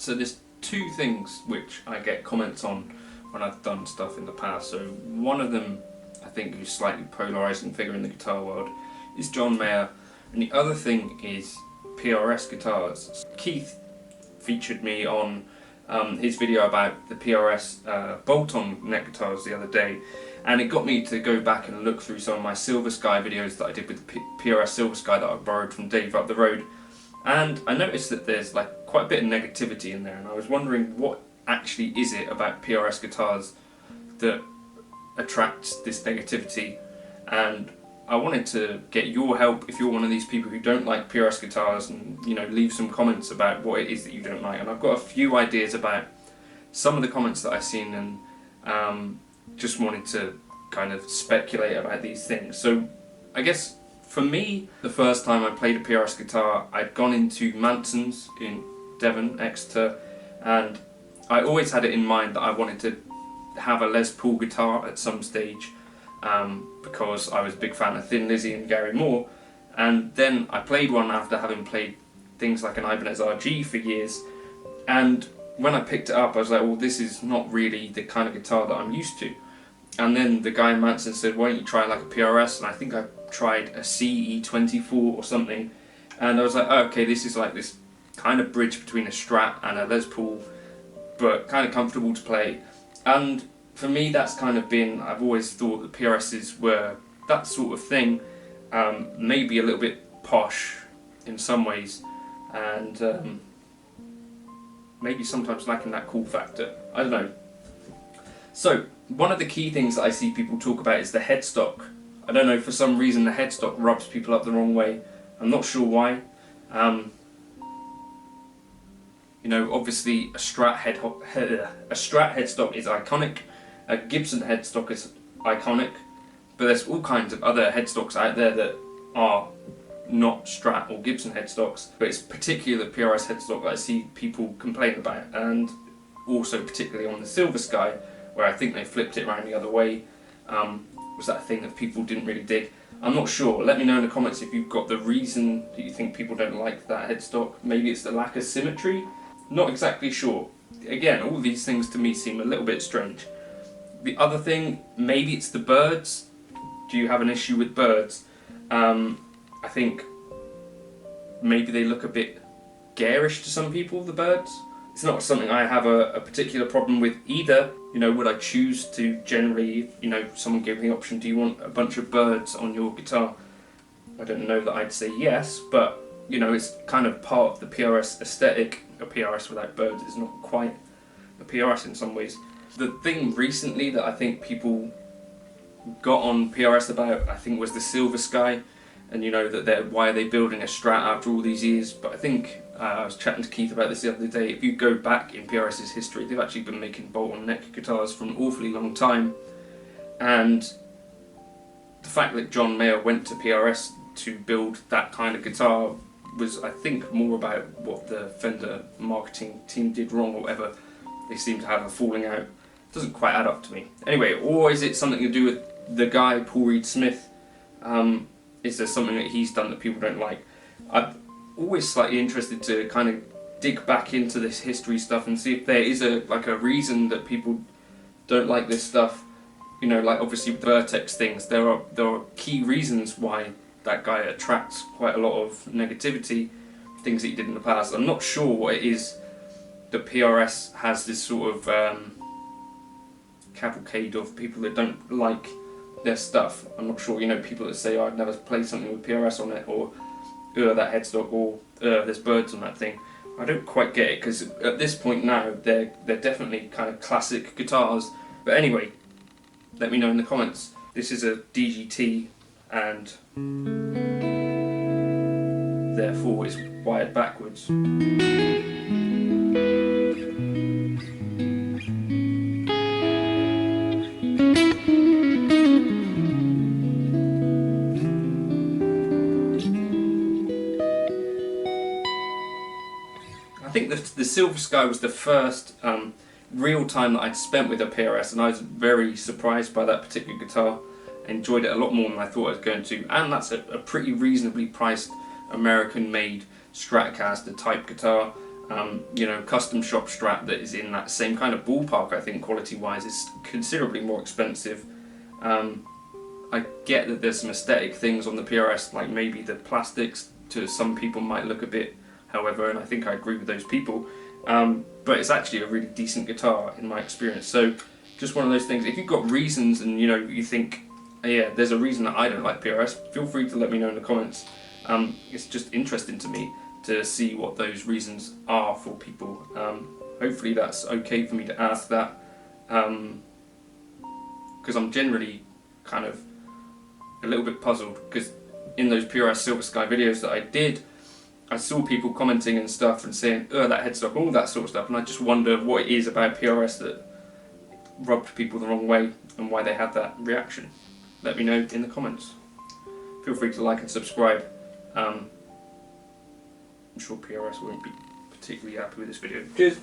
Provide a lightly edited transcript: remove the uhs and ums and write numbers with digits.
So there's two things which I get comments on when I've done stuff in the past. So one of them, I think, who's slightly polarising figure in the guitar world is John Mayer, and the other thing is PRS Guitars. Keith featured me on his video about the PRS bolt-on neck guitars the other day, and it got me to go back and look through some of my Silver Sky videos that I did with the PRS Silver Sky that I borrowed from Dave up the road, and I noticed that there's like quite a bit of negativity in there, and I was wondering what actually is it about PRS guitars that attracts this negativity. And I wanted to get your help if you're one of these people who don't like PRS guitars, and leave some comments about what it is that you don't like. And I've got a few ideas about some of the comments that I've seen, and just wanted to kind of speculate about these things. So I guess for me, the first time I played a PRS guitar, I'd gone into Manson's in Devon, Exeter, and I always had it in mind that I wanted to have a Les Paul guitar at some stage, because I was a big fan of Thin Lizzy and Gary Moore. And then I played one after having played things like an Ibanez RG for years, and when I picked it up I was like, well, this is not really the kind of guitar that I'm used to. And then the guy in Manson said, why don't you try like a PRS, and I think I tried a CE24 or something, and I was like, oh, okay, this is like this kind of bridge between a Strat and a Les Paul, but kind of comfortable to play. And for me, that's kind of been, I've always thought that PRSs were that sort of thing, maybe a little bit posh in some ways, and maybe sometimes lacking that cool factor. I don't know. So one of the key things that I see people talk about is the headstock. I don't know, for some reason the headstock rubs people up the wrong way. I'm not sure why. Obviously a Strat headstock is iconic. A Gibson headstock is iconic, but there's all kinds of other headstocks out there that are not Strat or Gibson headstocks, but it's particularly the PRS headstock that I see people complain about, and also particularly on the Silver Sky, where I think they flipped it around the other way. Was that a thing that people didn't really dig? I'm not sure. Let me know in the comments if you've got the reason that you think people don't like that headstock. Maybe it's the lack of symmetry? Not exactly sure. Again, all of these things to me seem a little bit strange. The other thing, maybe it's the birds. Do you have an issue with birds? I think maybe they look a bit garish to some people, the birds. It's not something I have a particular problem with either. Would I choose to generally, someone gave me the option, do you want a bunch of birds on your guitar? I don't know that I'd say yes, but it's kind of part of the PRS aesthetic. A PRS without birds is not quite a PRS in some ways. The thing recently that I think people got on PRS about, I think, was the Silver Sky, and that why are they building a Strat after all these years? But I think I was chatting to Keith about this the other day. If you go back in PRS's history, they've actually been making bolt-on neck guitars for an awfully long time, and the fact that John Mayer went to PRS to build that kind of guitar was, I think, more about what the Fender marketing team did wrong or whatever. They seem to have a falling out. It doesn't quite add up to me. Anyway, or is it something to do with the guy, Paul Reed Smith? Is there something that he's done that people don't like? I'm always slightly interested to kind of dig back into this history stuff and see if there is a reason that people don't like this stuff. Like obviously with the Vertex things, there are key reasons why that guy attracts quite a lot of negativity, things that he did in the past. I'm not sure what it is that PRS has this sort of cavalcade of people that don't like their stuff. I'm not sure, people that say, oh, I'd never play something with PRS on it, or that headstock, or there's birds on that thing. I don't quite get it, because at this point now they're definitely kind of classic guitars. But anyway, let me know in the comments. This is a DGT, and therefore it's wired backwards. I think the Silver Sky was the first real time that I'd spent with a PRS, and I was very surprised by that particular guitar. Enjoyed it a lot more than I thought I was going to, and that's a pretty reasonably priced American-made Stratocaster type guitar. You know, custom shop Strat that is in that same kind of ballpark, I think, quality-wise, is considerably more expensive. I get that there's some aesthetic things on the PRS, like maybe the plastics to some people might look a bit, however, and I think I agree with those people. But it's actually a really decent guitar in my experience. So just one of those things. If you've got reasons and you know you think, yeah, there's a reason that I don't like PRS, feel free to let me know in the comments. It's just interesting to me to see what those reasons are for people. Hopefully that's okay for me to ask that, because I'm generally kind of a little bit puzzled, because in those PRS Silver Sky videos that I did, I saw people commenting and stuff and saying, oh, that headstock, all that sort of stuff, and I just wonder what it is about PRS that rubbed people the wrong way and why they had that reaction. Let me know in the comments. Feel free to like and subscribe. I'm sure PRS won't be particularly happy with this video. Cheers!